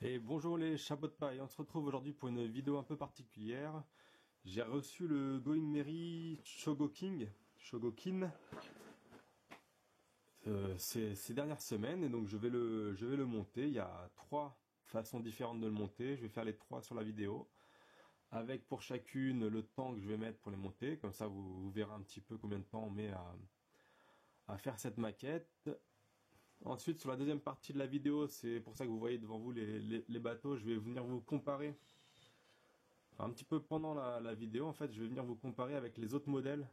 Et bonjour les chapeaux de paille, on se retrouve aujourd'hui pour une vidéo un peu particulière. J'ai reçu le Going Merry Shogokin ces dernières semaines et donc je vais le monter. Il y a trois façons différentes de le monter, je vais faire les trois sur la vidéo. Avec pour chacune le temps que je vais mettre pour les monter, comme ça vous verrez un petit peu combien de temps on met à faire cette maquette. Ensuite, sur la deuxième partie de la vidéo, c'est pour ça que vous voyez devant vous les bateaux, je vais venir vous comparer, enfin, un petit peu pendant la vidéo, en fait, je vais venir vous comparer avec les autres modèles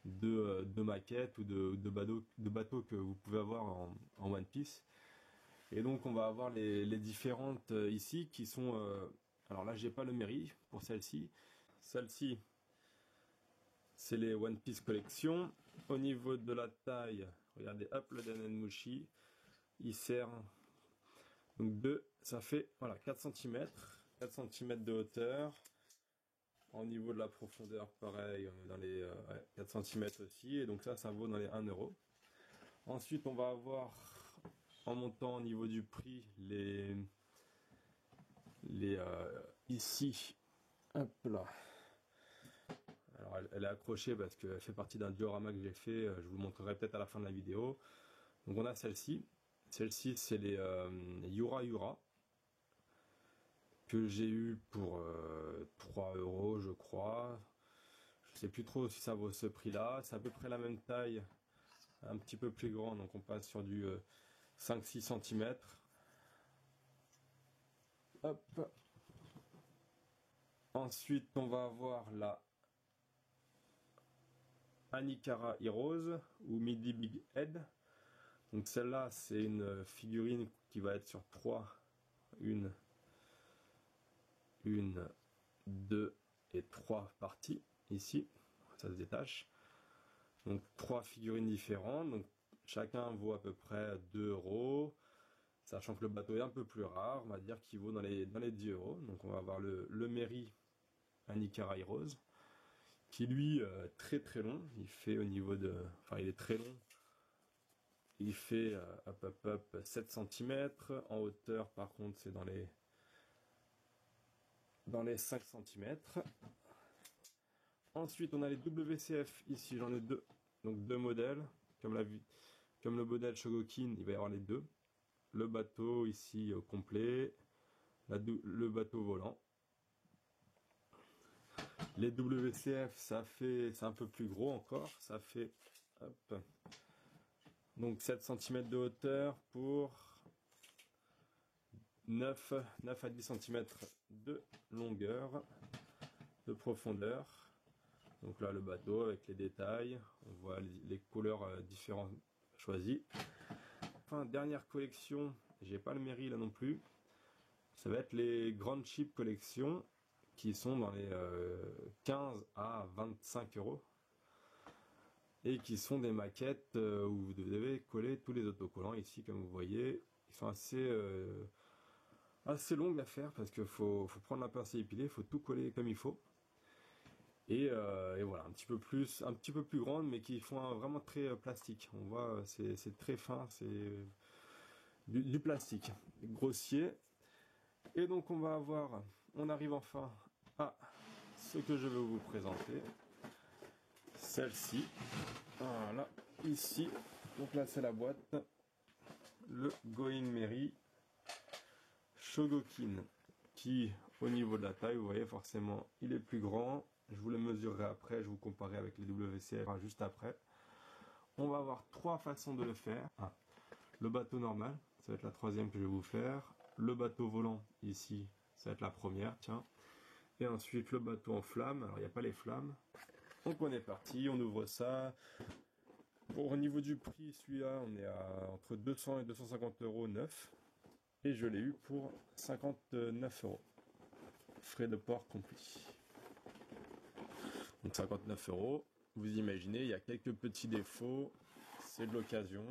de maquettes ou de bateaux que vous pouvez avoir en One Piece. Et donc, on va avoir les différentes ici qui sont... alors là, j'ai pas le Merry pour celle-ci. Celle-ci, c'est les One Piece Collection. Au niveau de la taille, regardez, hop, le Danenmushi. Il sert donc ça fait voilà 4 cm, 4 cm de hauteur. Au niveau de la profondeur, pareil, on est dans les 4 cm aussi, et donc ça vaut dans les 1 euro. Ensuite, on va avoir, en montant au niveau du prix, ici, hop là. Alors elle est accrochée parce qu'elle fait partie d'un diorama que j'ai fait, je vous le montrerai peut-être à la fin de la vidéo. Donc on a celle-ci. Celle-ci, c'est les Yura Yura que j'ai eu pour 3 euros, je crois. Je sais plus trop si ça vaut ce prix-là. C'est à peu près la même taille, un petit peu plus grand, donc on passe sur du 5-6 cm. Hop. Ensuite, on va avoir la Anikara Heroes ou Midi Big Head. Donc celle-là, c'est une figurine qui va être sur 3, une, 2 et 3 parties ici, ça se détache. Donc 3 figurines différentes, donc chacun vaut à peu près 2 euros, sachant que le bateau est un peu plus rare, on va dire qu'il vaut dans les 10 euros. Donc on va avoir le Merry Anikara Heroes, qui lui très très long, il fait au niveau de... enfin il est très long, il fait 7 cm, en hauteur par contre c'est dans les 5 cm. Ensuite on a les WCF, ici j'en ai deux, donc deux modèles, comme le modèle Shogokin, il va y avoir les deux. Le bateau ici au complet, le bateau volant. Les WCF, c'est un peu plus gros encore, ça fait hop, donc 7 cm de hauteur pour 9 à 10 cm de longueur, de profondeur. Donc là le bateau avec les détails, on voit les couleurs différentes choisies. Enfin, dernière collection, j'ai pas le Merry là non plus, ça va être les Grand Ship Collection qui sont dans les 15 à 25 euros et qui sont des maquettes où vous devez coller tous les autocollants ici comme vous voyez. Ils sont assez longues à faire parce qu'il faut prendre la pince à épiler, il faut tout coller comme il faut. Et voilà, un petit peu plus grande, mais qui font vraiment très plastique. On voit, c'est très fin, c'est du plastique, grossier. Et donc on arrive enfin à ce que je vais vous présenter. Celle-ci, voilà, ici. Donc là c'est la boîte, le Going Merry Shogokin, qui au niveau de la taille, vous voyez forcément, il est plus grand. Je vous le mesurerai après, je vous comparerai avec les WCF juste après. On va avoir trois façons de le faire. Le bateau normal, ça va être la troisième que je vais vous faire. Le bateau volant, ici, ça va être la première, tiens. Et ensuite le bateau en flamme, alors il n'y a pas les flammes. Donc on est parti, on ouvre ça. Au niveau du prix, celui-là, on est à entre 200 et 250 euros neuf. Et je l'ai eu pour 59 euros. Frais de port compris. Donc 59 euros. Vous imaginez, il y a quelques petits défauts. C'est de l'occasion.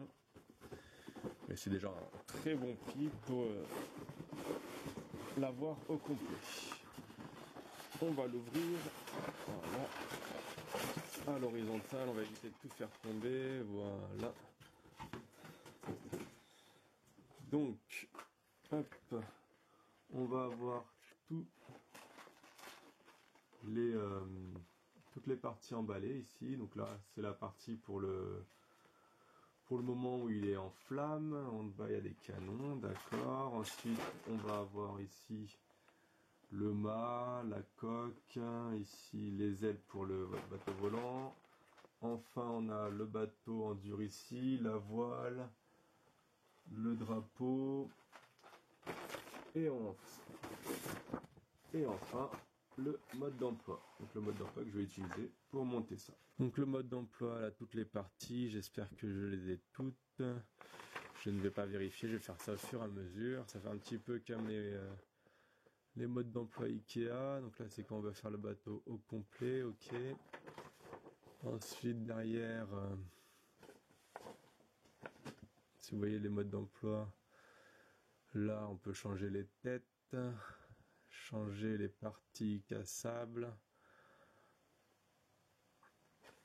Mais c'est déjà un très bon prix pour l'avoir au complet. On va l'ouvrir. Voilà. À l'horizontale, on va éviter de tout faire tomber. Voilà. Donc, hop. partie emballée ici. Donc là, c'est la partie pour le moment où il est en flamme. En bas, il y a des canons, d'accord. Ensuite, on va avoir ici le mât, la coque, ici les ailes pour le bateau volant. Enfin, on a le bateau en dur ici, la voile, le drapeau, et enfin le mode d'emploi. Donc le mode d'emploi que je vais utiliser pour monter ça. Donc le mode d'emploi, là, toutes les parties, j'espère que je les ai toutes. Je ne vais pas vérifier, je vais faire ça au fur et à mesure. Ça fait un petit peu comme les modes d'emploi Ikea. Donc là, c'est quand on va faire le bateau au complet, ok. Ensuite, derrière, si vous voyez les modes d'emploi, là, on peut changer les têtes, changer les parties cassables.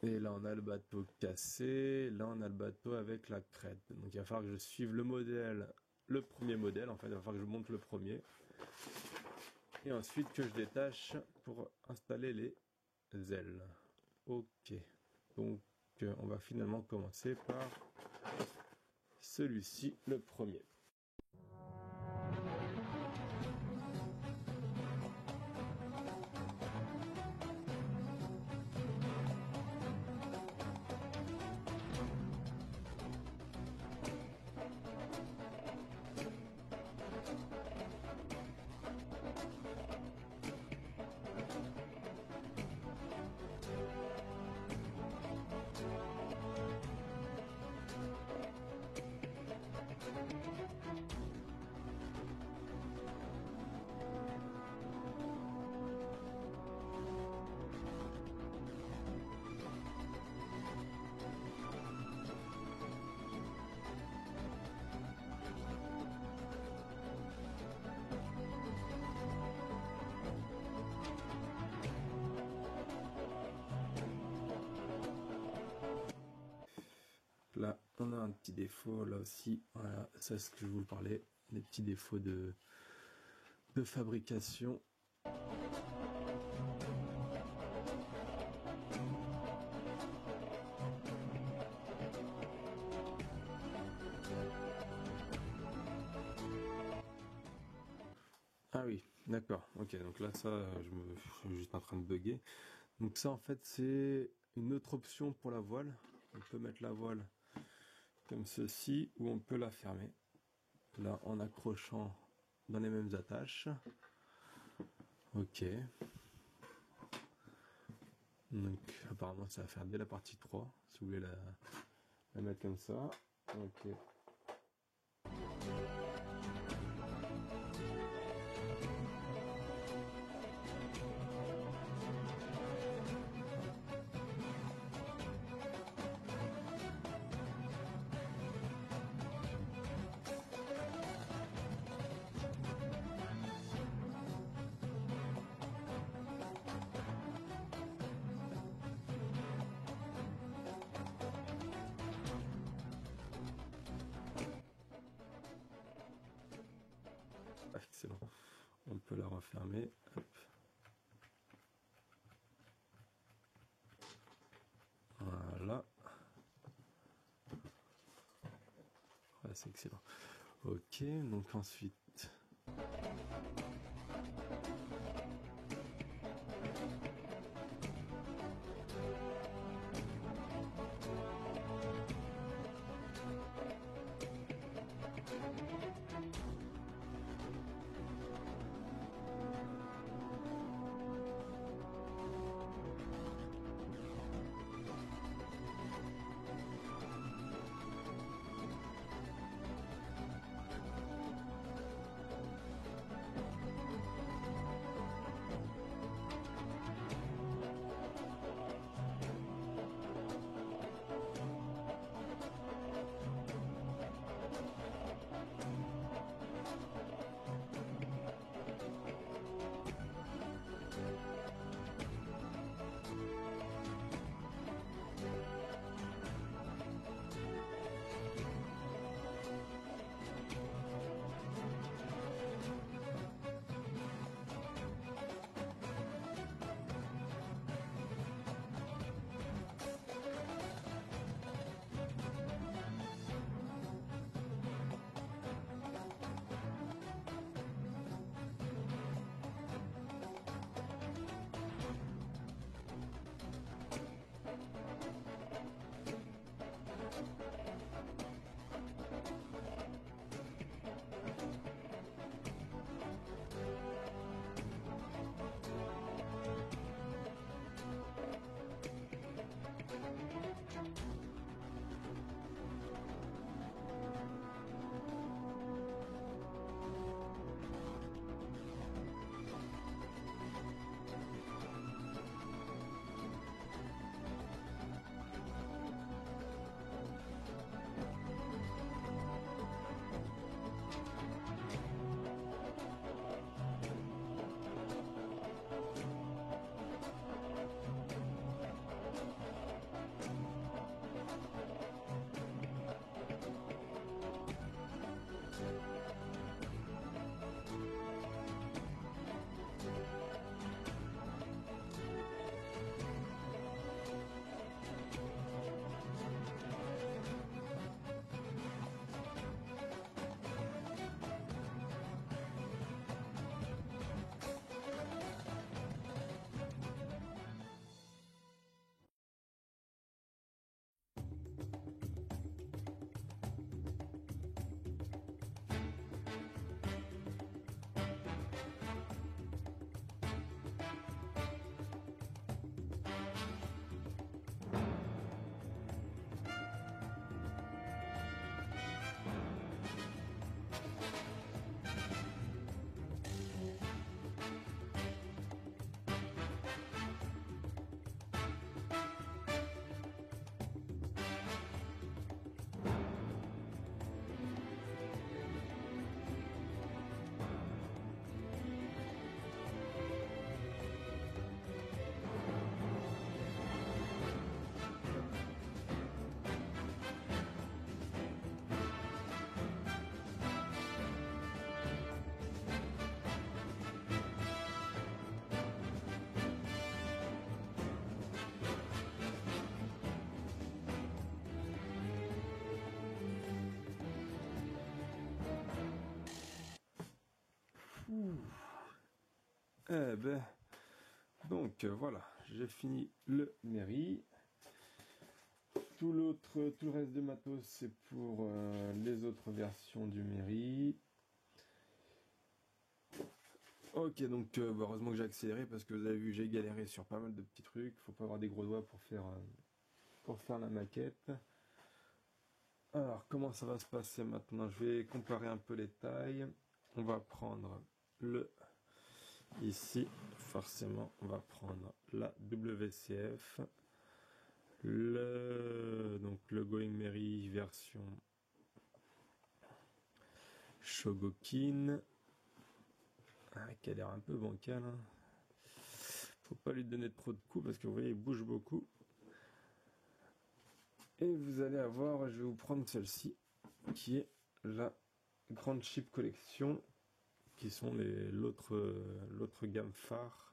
Et là, on a le bateau cassé. Là, on a le bateau avec la crête. Donc, il va falloir que je suive le modèle, le premier modèle. En fait, il va falloir que je monte le premier. Et ensuite, que je détache pour installer les ailes. Ok. Donc, on va finalement commencer par celui-ci, le premier. Là, on a un petit défaut, là aussi, voilà, c'est ce que je vous parlais, des petits défauts de fabrication. Ah oui, d'accord, ok, donc là, ça, je suis juste en train de bugger. Donc ça, en fait, c'est une autre option pour la voile. On peut mettre la voile comme ceci, ou on peut la fermer. Là, en accrochant dans les mêmes attaches. Ok. Donc, apparemment, ça va faire dès la partie 3, si vous voulez la mettre comme ça. Ok. Excellent. On peut la refermer. Hop. Voilà. Ouais, c'est excellent. Ok, donc ensuite. Eh ben, donc voilà, j'ai fini le mairie. Tout le reste de matos, c'est pour les autres versions du mairie. Ok, donc heureusement que j'ai accéléré parce que vous avez vu, j'ai galéré sur pas mal de petits trucs. Faut pas avoir des gros doigts pour faire la maquette. Alors, comment ça va se passer maintenant? Je vais comparer un peu les tailles. On va prendre le ici, forcément, on va prendre la WCF, donc le Going Merry version Shogokin, qui a l'air un peu bancal. Hein. Faut pas lui donner trop de coups parce que vous voyez, il bouge beaucoup. Et vous allez avoir, je vais vous prendre celle-ci, qui est la Grande Chip Collection, qui sont l'autre gamme phare.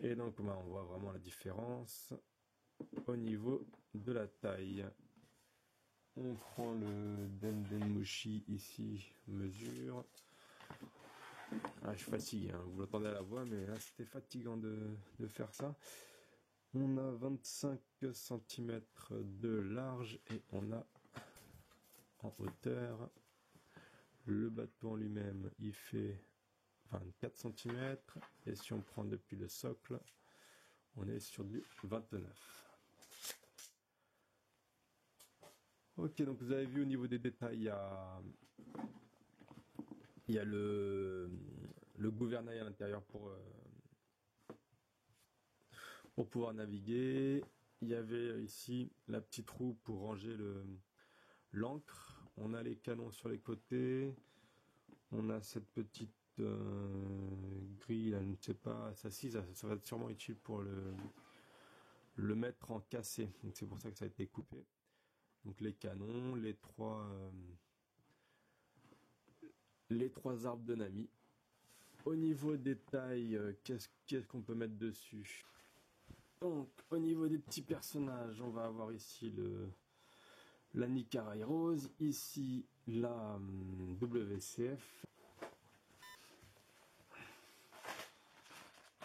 Et donc on voit vraiment la différence au niveau de la taille. On prend le Dendenmushi ici, mesure. Ah, je suis fatigué, hein. Vous l'entendez à la voix, mais là c'était fatigant de faire ça. On a 25 cm de large et on a en hauteur. Le bateau en lui-même, il fait 24 cm. Et si on prend depuis le socle, on est sur du 29. Ok, donc vous avez vu au niveau des détails, il y a le gouvernail à l'intérieur pour pouvoir naviguer. Il y avait ici la petite roue pour ranger l'ancre. On a les canons sur les côtés. On a cette petite grille, là, je ne sais pas, ça va être sûrement utile pour le mettre en cassé. Donc c'est pour ça que ça a été coupé. Donc les canons, les trois arbres de Nami. Au niveau des tailles, qu'est-ce qu'on peut mettre dessus? Donc, au niveau des petits personnages, on va avoir ici la Nicarai Rose, ici la WCF.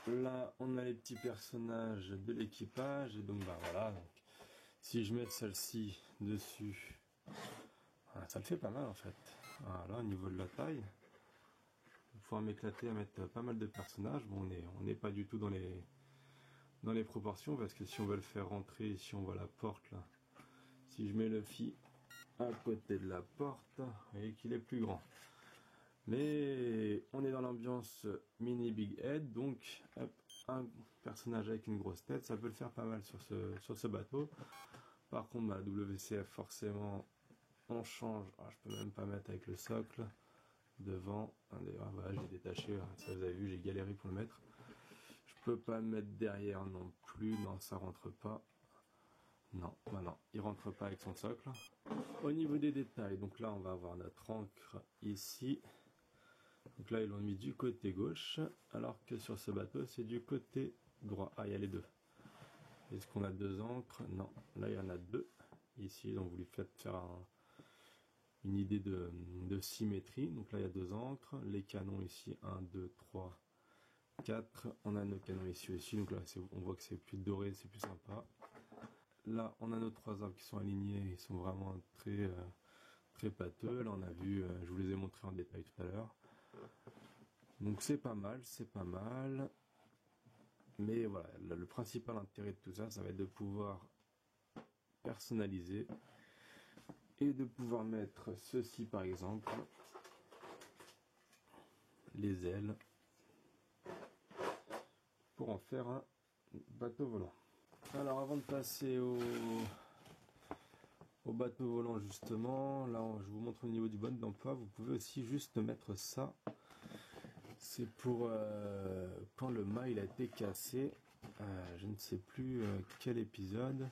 Là, on a les petits personnages de l'équipage, et donc bah voilà. Donc, si je mets celle-ci dessus, ça me fait pas mal en fait. Voilà, au niveau de la taille, il faut m'éclater à mettre pas mal de personnages. Bon, on n'est pas du tout dans les proportions parce que si on veut le faire rentrer, si on voit la porte là, si je mets le Luffy à côté de la porte, vous voyez qu'il est plus grand. Mais on est dans l'ambiance mini Big Head, donc hop, un personnage avec une grosse tête, ça peut le faire pas mal sur ce bateau. Par contre, la WCF, forcément, on change. Ah, je peux même pas mettre avec le socle devant. D'ailleurs, voilà, j'ai détaché, ça vous avez vu, j'ai galéré pour le mettre. Je peux pas le mettre derrière non plus, non, ça rentre pas. Non, non, il rentre pas avec son socle. Au niveau des détails, donc là, on va avoir notre ancre ici. Donc là, ils l'ont mis du côté gauche, alors que sur ce bateau, c'est du côté droit. Ah, il y a les deux. Est-ce qu'on a deux ancres? Non, là, il y en a deux ici. Donc, vous lui faites faire une idée de symétrie. Donc là, il y a deux ancres. Les canons ici, 1, 2, 3, 4. On a nos canons ici aussi. Donc là, on voit que c'est plus doré, c'est plus sympa. Là, on a nos trois arbres qui sont alignés. Ils sont vraiment très pâteux. Là, on a vu, je vous les ai montrés en détail tout à l'heure. Donc c'est pas mal, c'est pas mal. Mais voilà, le principal intérêt de tout ça, ça va être de pouvoir personnaliser et de pouvoir mettre ceci par exemple, les ailes, pour en faire un bateau volant. Alors avant de passer au bateau volant justement, là je vous montre au niveau du mode d'emploi, vous pouvez aussi juste mettre ça. C'est pour quand le mât il a été cassé, je ne sais plus quel épisode.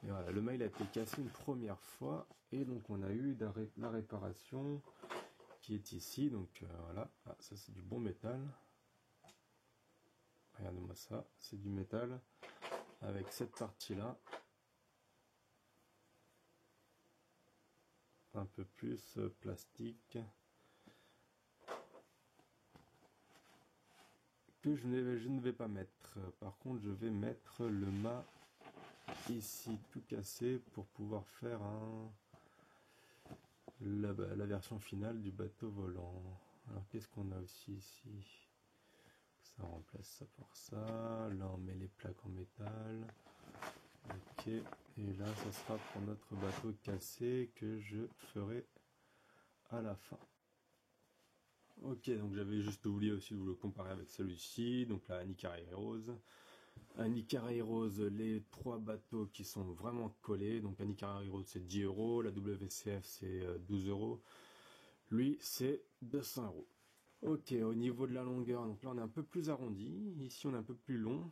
Et voilà, le mât il a été cassé une première fois et donc on a eu la réparation qui est ici. Donc voilà, ah, ça c'est du bon métal. Regardez-moi ça, c'est du métal avec cette partie là. Un peu plus plastique. que je ne vais pas mettre. Par contre, je vais mettre le mât ici tout cassé pour pouvoir faire la version finale du bateau volant. Alors qu'est-ce qu'on a aussi ici? Ça remplace ça pour ça. Là on met les plaques en métal. Ok, et là ça sera pour notre bateau cassé que je ferai à la fin. Ok, donc j'avais juste oublié aussi de vous le comparer avec celui-ci, donc la Nikkara Rose. Un Nikkara Rose, les trois bateaux qui sont vraiment collés. Donc un Nikkara Rose c'est 10 euros, la WCF c'est 12 euros. Lui c'est 200 euros. Ok, au niveau de la longueur, donc là on est un peu plus arrondi. Ici on est un peu plus long.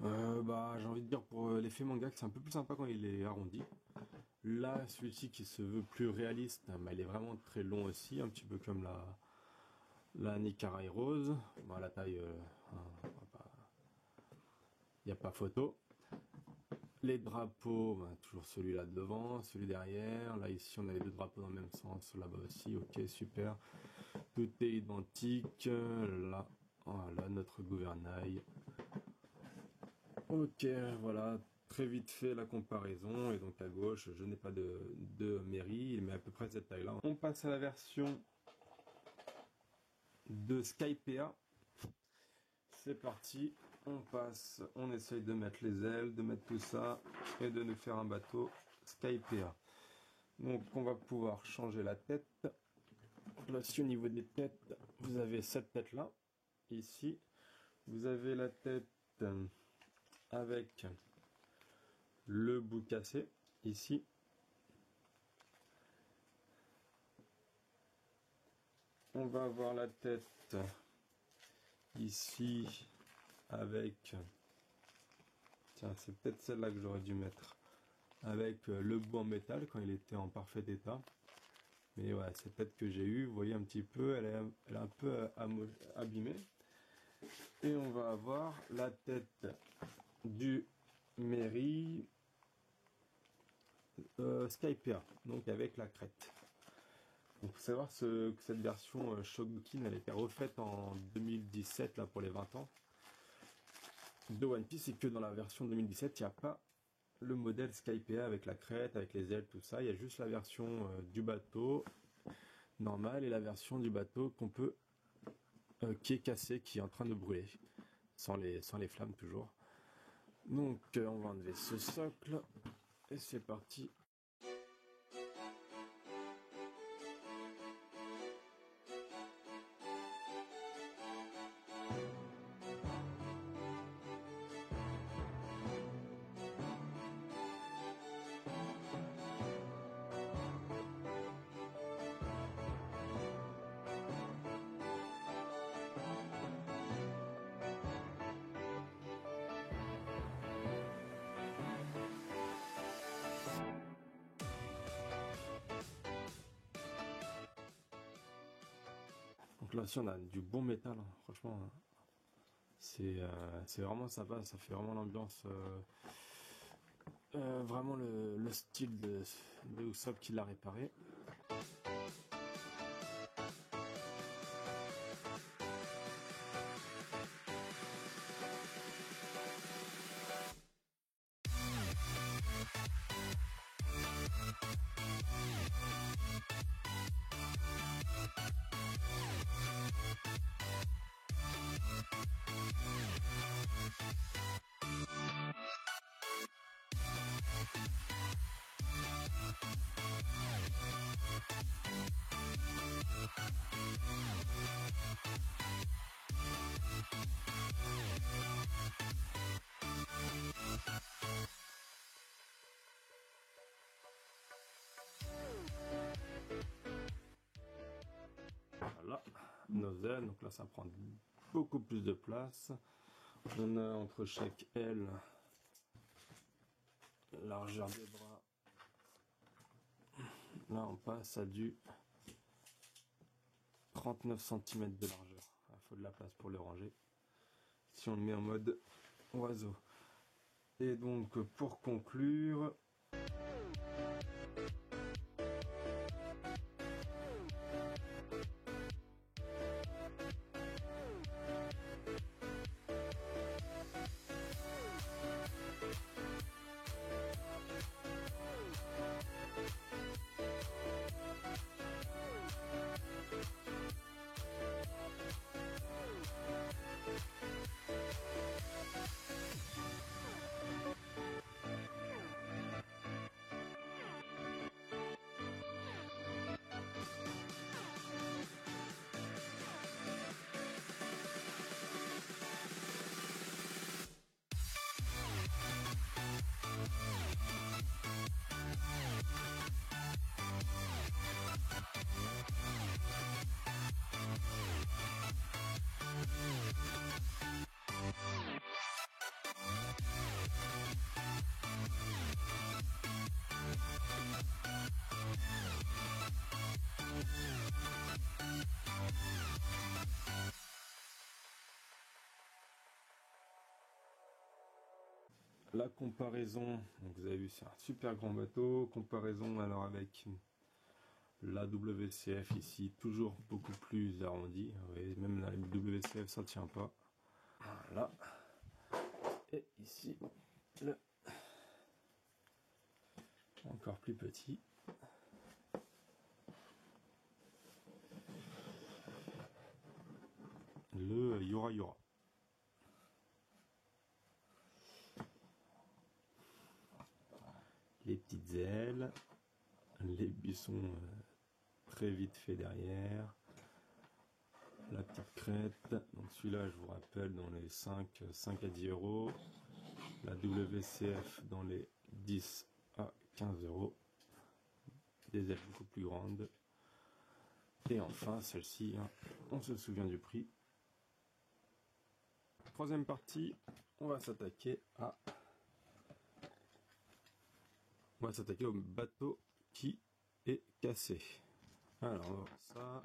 J'ai envie de dire pour l'effet manga que c'est un peu plus sympa quand il est arrondi. Là, celui-ci qui se veut plus réaliste, mais il est vraiment très long aussi, un petit peu comme la Nikkara Rose. Bon, la taille, il n'y a pas photo. Les drapeaux, toujours celui-là devant, celui derrière. Là, ici, on a les deux drapeaux dans le même sens. Là-bas aussi, ok, super. Tout est identique. Là, voilà, notre gouvernail. Ok, voilà, très vite fait la comparaison. Et donc à gauche, je n'ai pas de mairie, il met à peu près cette taille-là. On passe à la version de Skypea. C'est parti, on passe, on essaye de mettre les ailes, de mettre tout ça et de nous faire un bateau Skypea. Donc on va pouvoir changer la tête. Là, si au niveau des têtes, vous avez cette tête-là, ici. Vous avez la tête avec le bout cassé, ici. On va avoir la tête ici avec, tiens, c'est peut-être celle-là que j'aurais dû mettre, avec le bout en métal quand il était en parfait état. Mais ouais, cette tête que j'ai eue, vous voyez un petit peu, elle est un peu abîmée. Et on va avoir la tête du Mairie Skypea, donc avec la crête. Il faut savoir que cette version Shogokin, elle a été refaite en 2017 là, pour les 20 ans de One Piece, et que dans la version 2017, il n'y a pas le modèle Skypea avec la crête, avec les ailes, tout ça. Il y a juste la version du bateau normal et la version du bateau qu'on peut qui est cassé, qui est en train de brûler, sans les flammes toujours. Donc on va enlever ce socle et c'est parti. Donc là aussi on a du bon métal, hein. Franchement c'est vraiment sympa, ça fait vraiment l'ambiance, vraiment le style de Usopp qui l'a réparé. Voilà, nos ailes, donc là ça prend beaucoup plus de place. On a entre chaque aile largeur des bras. Là on passe à du 39 cm de largeur. Il faut de la place pour le ranger. Si on le met en mode oiseau. Et donc pour conclure, la comparaison, donc vous avez vu c'est un super grand bateau, comparaison alors avec la WCF ici, toujours beaucoup plus arrondi, vous voyez, même la WCF ça tient pas, voilà, et ici le encore plus petit, le Yora Yora. Les petites ailes, les buissons très vite fait derrière, la petite crête, donc celui-là je vous rappelle dans les 5 à 10 euros, la WCF dans les 10 à 15 euros, des ailes beaucoup plus grandes, et enfin celle-ci, hein, on se souvient du prix. Troisième partie, on va s'attaquer au bateau qui est cassé. Alors on va voir ça.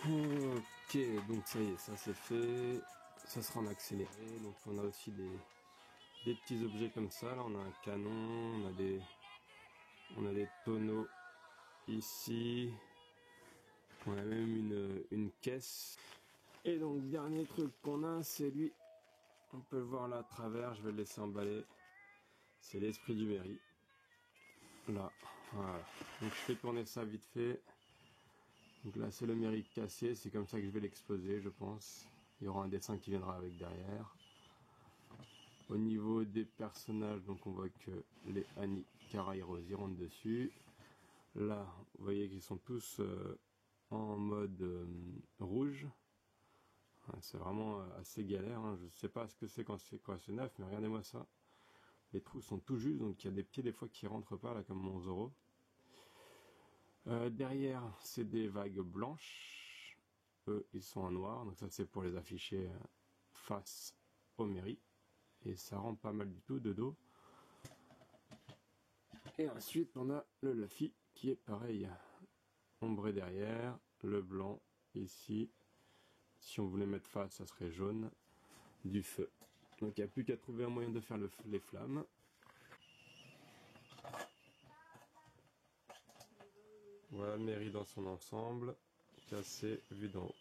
Ok, donc ça y est, ça c'est fait. Ça sera en accéléré. Donc on a aussi des petits objets comme ça. Là on a un canon, on a des tonneaux ici. On a même une caisse. Et donc dernier truc qu'on a, c'est lui. On peut le voir là à travers, je vais le laisser emballer. C'est l'esprit du mairie. Là, voilà. Donc je fais tourner ça vite fait. Donc là c'est le mairie cassé, c'est comme ça que je vais l'exposer je pense. Il y aura un dessin qui viendra avec derrière. Au niveau des personnages, donc on voit que les Annie, Cara et Rosie rentrent dessus. Là, vous voyez qu'ils sont tous en mode rouge. Ouais, c'est vraiment assez galère, hein. Je sais pas ce que c'est quand c'est neuf, mais regardez-moi ça. Les trous sont tout justes, donc il y a des pieds des fois qui rentrent pas, là comme mon Zoro. Derrière, c'est des vagues blanches. Eux, ils sont en noir, donc ça c'est pour les afficher face aux mairies. Et ça rend pas mal du tout de dos. Et ensuite, on a le Luffy qui est pareil. Ombré derrière, le blanc ici. Si on voulait mettre face, ça serait jaune. Du feu. Donc il n'y a plus qu'à trouver un moyen de faire les flammes. Voilà le mairie dans son ensemble, cassé, vu d'en haut.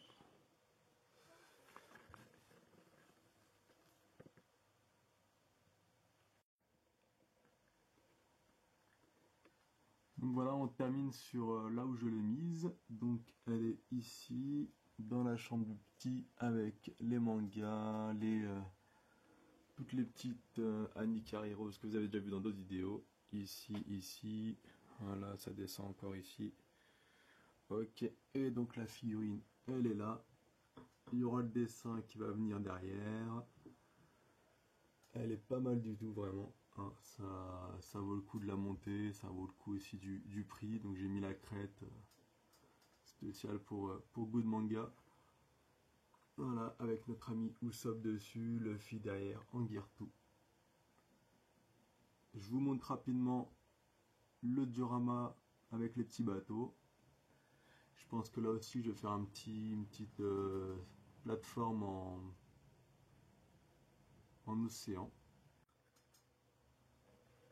Donc voilà, on termine sur là où je l'ai mise. Donc elle est ici, dans la chambre du petit, avec les mangas, toutes les petites Annie Carré Rose que vous avez déjà vu dans d'autres vidéos. Ici, voilà, ça descend encore ici. Ok, et donc la figurine, elle est là. Il y aura le dessin qui va venir derrière. Elle est pas mal du tout, vraiment. Hein, ça vaut le coup de la monter, ça vaut le coup aussi du prix. Donc j'ai mis la crête spéciale pour Good Manga. Voilà, avec notre ami Usopp dessus, Luffy derrière en Girtu. Je vous montre rapidement le diorama avec les petits bateaux. Je pense que là aussi je vais faire une petite plateforme en océan.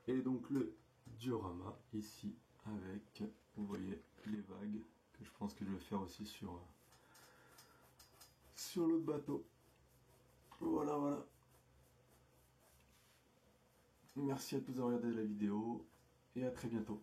Et donc le diorama ici avec, vous voyez, les vagues que je pense que je vais faire aussi sur l'autre bateau. Voilà. Merci à tous d'avoir regardé la vidéo et à très bientôt.